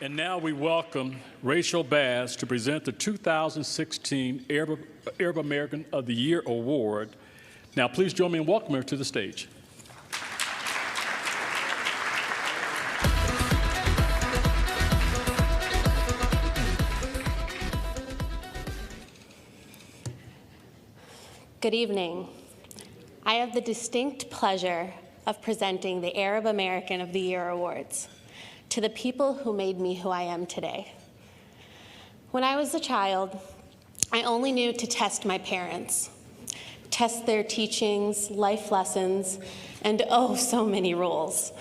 And now we welcome Rashal to present the 2016 Arab American of the Year Award. Now please join me in welcoming her to the stage. Good evening. I have the distinct pleasure of presenting the Arab American of the Year Awards to the people who made me who I am today. When I was a child, I only knew to test my parents, test their teachings, life lessons, and oh, so many rules.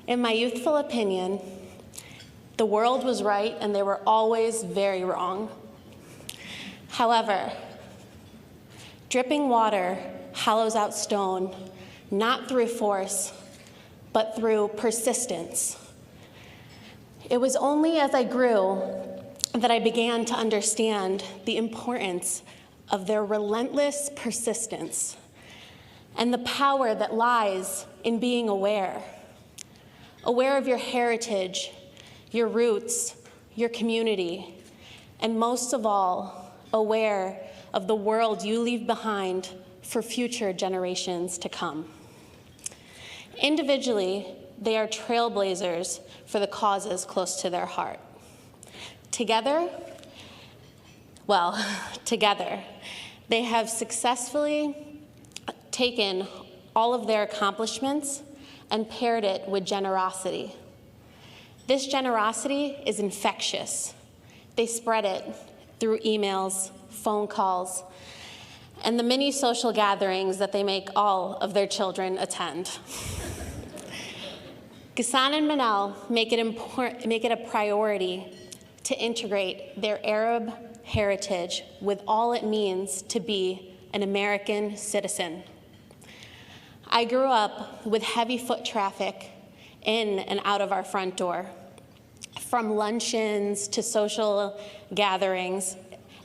In my youthful opinion, the world was right and they were always very wrong. However, dripping water hollows out stone, not through force, but through persistence. It was only as I grew that I began to understand the importance of their relentless persistence and the power that lies in being aware of your heritage, your roots, your community, and most of all, aware of the world you leave behind for future generations to come. Individually, they are trailblazers for the causes close to their heart. Together, they have successfully taken all of their accomplishments and paired it with generosity. This generosity is infectious. They spread it through emails, phone calls, and the many social gatherings that they make all of their children attend. Ghassan and Manal make it a priority to integrate their Arab heritage with all it means to be an American citizen. I grew up with heavy foot traffic in and out of our front door, from luncheons to social gatherings,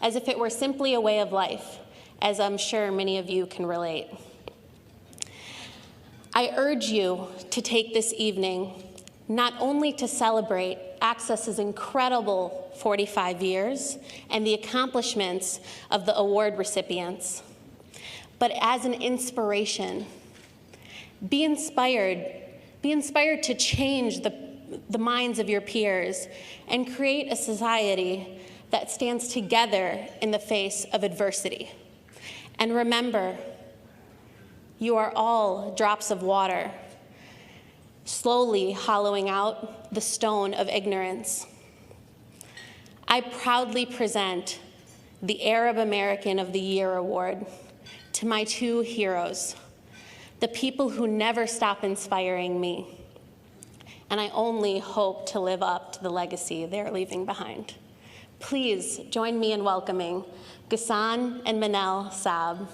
as if it were simply a way of life, as I'm sure many of you can relate. I urge you to take this evening not only to celebrate Access's incredible 45 years and the accomplishments of the award recipients, but as an inspiration. Be inspired to change the minds of your peers and create a society that stands together in the face of adversity. And remember, you are all drops of water, slowly hollowing out the stone of ignorance. I proudly present the Arab American of the Year Award to my two heroes, the people who never stop inspiring me, and I only hope to live up to the legacy they're leaving behind. Please join me in welcoming Ghassan and Manal Saab.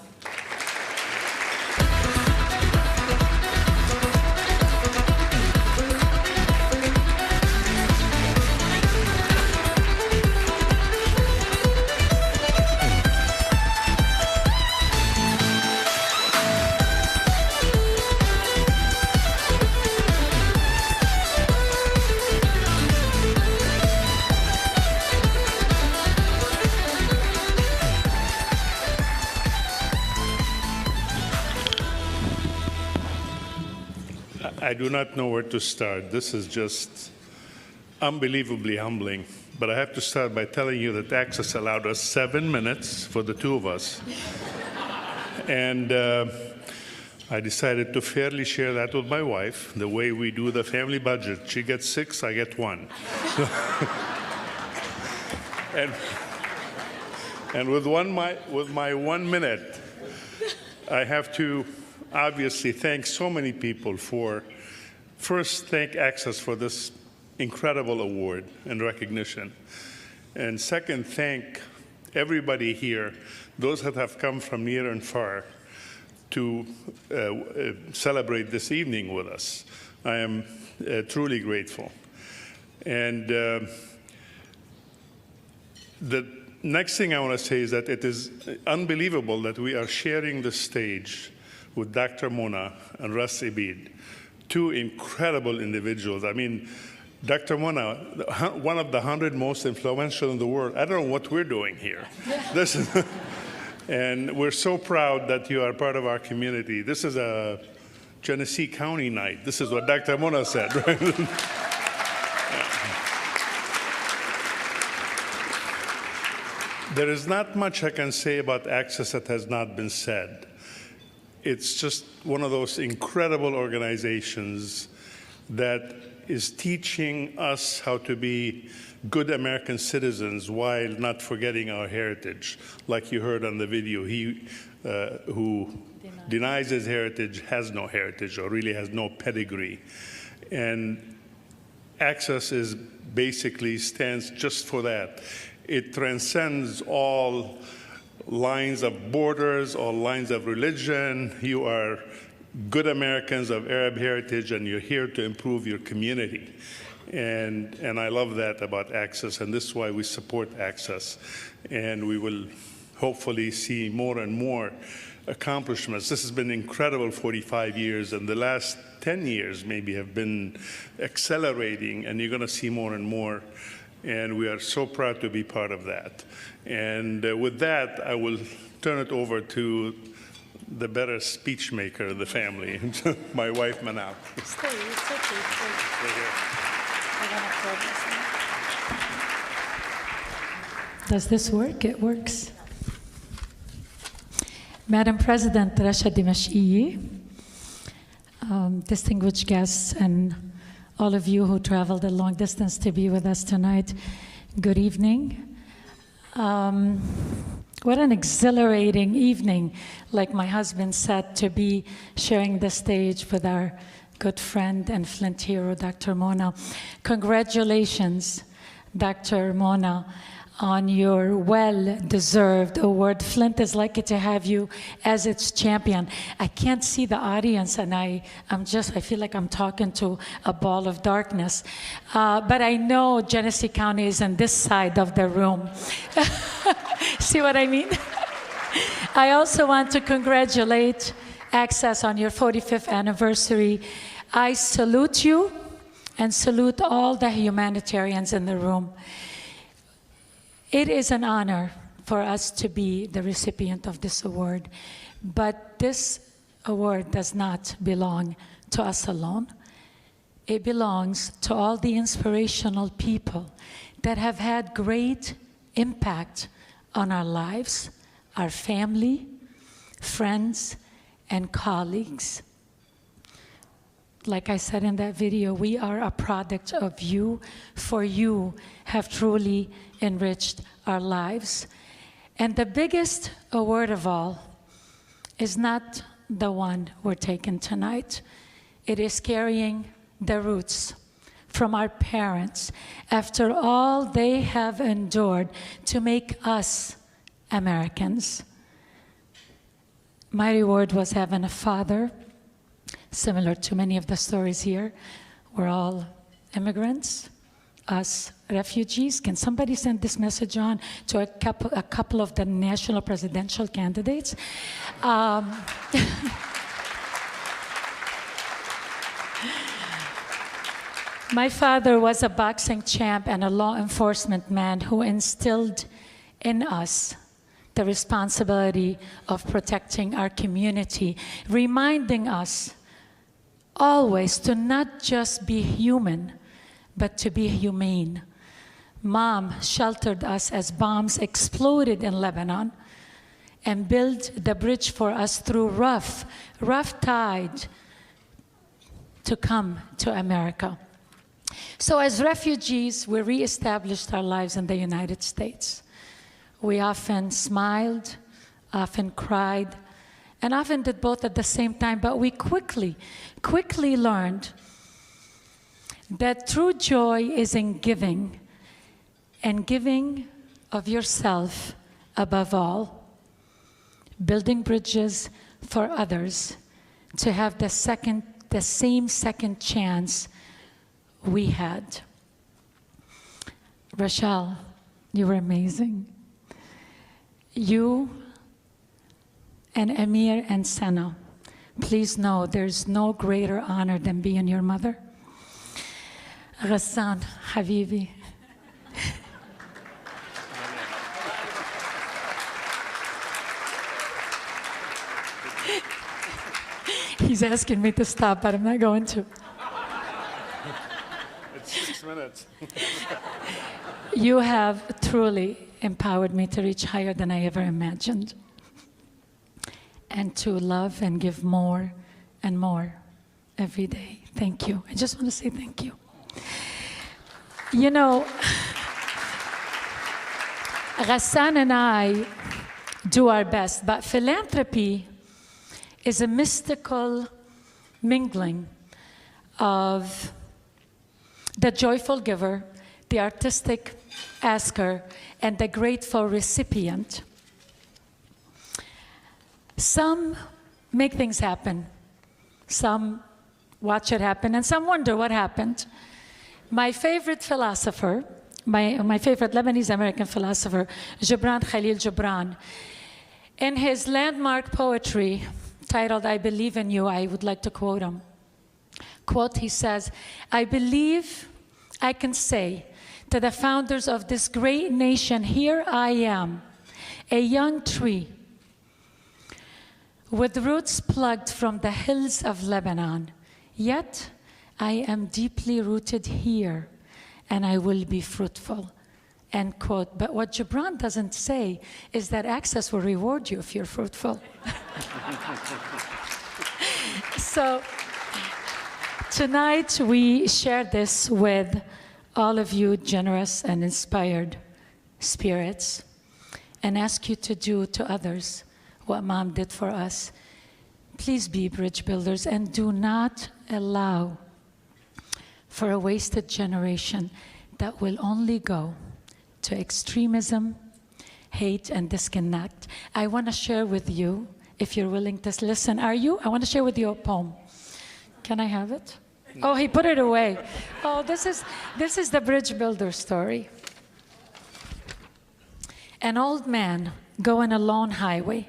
I do not know where to start. This is just unbelievably humbling. But I have to start by telling you that Access allowed us 7 minutes for the two of us. And I decided to fairly share that with my wife, the way we do the family budget. She gets 6, I get 1. and with my 1 minute, I have to obviously thank so many people first thank Access for this incredible award and recognition. And second, thank everybody here, those that have come from near and far to celebrate this evening with us. I am truly grateful. And the next thing I want to say is that it is unbelievable that we are sharing the stage with Dr. Mona and Ras Abid, two incredible individuals. I mean, Dr. Mona, one of the 100 most influential in the world. I don't know what we're doing here. This is, and we're so proud that you are part of our community. This is a Genesee County night. This is what Dr. Mona said, right? There is not much I can say about Access that has not been said. It's just one of those incredible organizations that is teaching us how to be good American citizens while not forgetting our heritage. Like you heard on the video, he who denies his heritage has no heritage or really has no pedigree. And Access is basically stands just for that. It transcends all lines of borders, all lines of religion. You are good Americans of Arab heritage, and you're here to improve your community. And I love that about Access, and this is why we support Access. And we will hopefully see more and more accomplishments. This has been incredible 45 years, and the last 10 years maybe have been accelerating, and you're going to see more and more. And we are so proud to be part of that. And with that, I will turn it over to the better speech maker of the family, my wife, Manal. Stay, it's okay. Does this work? It works. Madam President Rashal Dimashqi, distinguished guests, and all of you who traveled a long distance to be with us tonight, good evening. What an exhilarating evening, like my husband said, to be sharing the stage with our good friend and Flint hero, Dr. Mona. Congratulations, Dr. Mona, on your well-deserved award. Flint is lucky to have you as its champion. I can't see the audience, and I feel like I'm talking to a ball of darkness. But I know Genesee County is on this side of the room. See what I mean? I also want to congratulate Access on your 45th anniversary. I salute you and salute all the humanitarians in the room. It is an honor for us to be the recipient of this award, but this award does not belong to us alone. It belongs to all the inspirational people that have had great impact on our lives, our family, friends, and colleagues. Like I said in that video, we are a product of you, for you have truly enriched our lives. And the biggest award of all is not the one we're taking tonight. It is carrying the roots from our parents after all they have endured to make us Americans. My reward was having a father, similar to many of the stories here. We're all immigrants, us refugees. Can somebody send this message on to a couple of the national presidential candidates? My father was a boxing champ and a law enforcement man who instilled in us the responsibility of protecting our community, reminding us always to not just be human, but to be humane. Mom sheltered us as bombs exploded in Lebanon and built the bridge for us through rough tide to come to America. So as refugees, we reestablished our lives in the United States. We often smiled, often cried, and often did both at the same time, but we quickly learned that true joy is in giving, and giving of yourself above all, building bridges for others to have the same second chance we had. Rashal, you were amazing. You and Amir and Sana, please know there's no greater honor than being your mother. Ghassan, Habibi. He's asking me to stop, but I'm not going to. It's 6 minutes. You have truly empowered me to reach higher than I ever imagined, and to love and give more and more every day. Thank you. I just want to say thank you. You know, Ghassan and I do our best, but philanthropy is a mystical mingling of the joyful giver, the artistic asker, and the grateful recipient. Some make things happen. Some watch it happen, and some wonder what happened. My favorite philosopher, my favorite Lebanese-American philosopher, Gibran Khalil Gibran, in his landmark poetry titled, "I Believe in You," I would like to quote him. Quote, he says, "I believe I can say to the founders of this great nation, here I am, a young tree with roots plucked from the hills of Lebanon. Yet I am deeply rooted here, and I will be fruitful." End quote. But what Gibran doesn't say is that Access will reward you if you're fruitful. So tonight we share this with all of you generous and inspired spirits, and ask you to do to others what Mom did for us. Please be bridge builders, and do not allow for a wasted generation that will only go to extremism, hate, and disconnect. I want to share with you, if you're willing to listen, are you? I want to share with you a poem. Can I have it? Oh, he put it away. Oh, this is the bridge builder story. An old man going a lone highway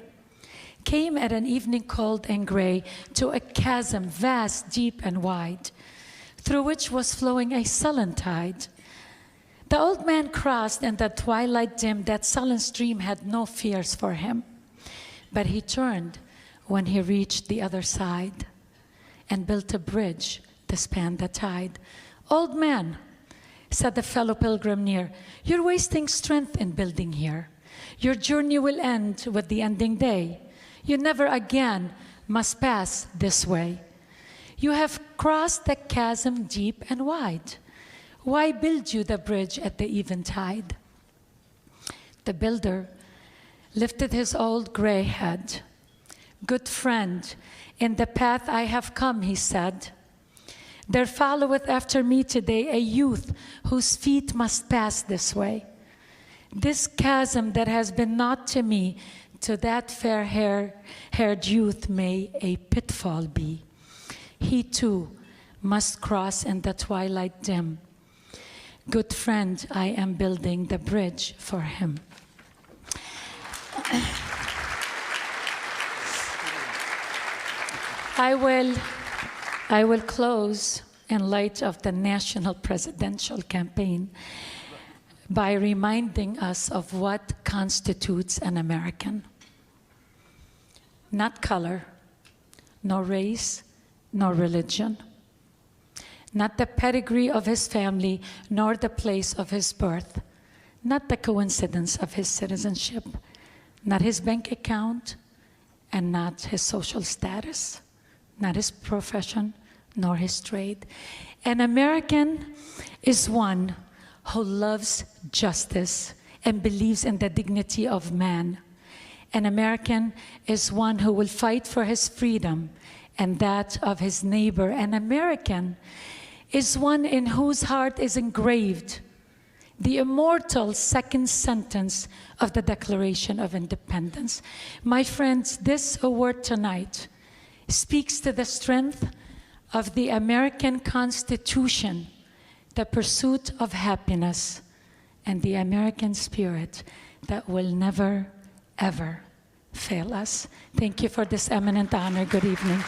came at an evening cold and gray to a chasm vast, deep, and wide, through which was flowing a sullen tide. The old man crossed in the twilight dim. That sullen stream had no fears for him, but he turned when he reached the other side and built a bridge to span the tide. "Old man," said the fellow pilgrim near, "you're wasting strength in building here. Your journey will end with the ending day. You never again must pass this way. You have crossed the chasm deep and wide. Why build you the bridge at the eventide?" The builder lifted his old gray head. "Good friend, in the path I have come," he said, "there followeth after me today a youth whose feet must pass this way. This chasm that has been not to me, to that fair-haired youth may a pitfall be. He too must cross in the twilight dim. Good friend, I am building the bridge for him." I will close in light of the national presidential campaign by reminding us of what constitutes an American. Not color, nor race, nor religion. Not the pedigree of his family, nor the place of his birth. Not the coincidence of his citizenship. Not his bank account, and not his social status. Not his profession, nor his trade. An American is one who loves justice and believes in the dignity of man. An American is one who will fight for his freedom and that of his neighbor. An American is one in whose heart is engraved the immortal second sentence of the Declaration of Independence. My friends, this award tonight speaks to the strength of the American Constitution, the pursuit of happiness, and the American spirit that will never, ever fail us. Thank you for this eminent honor. Good evening.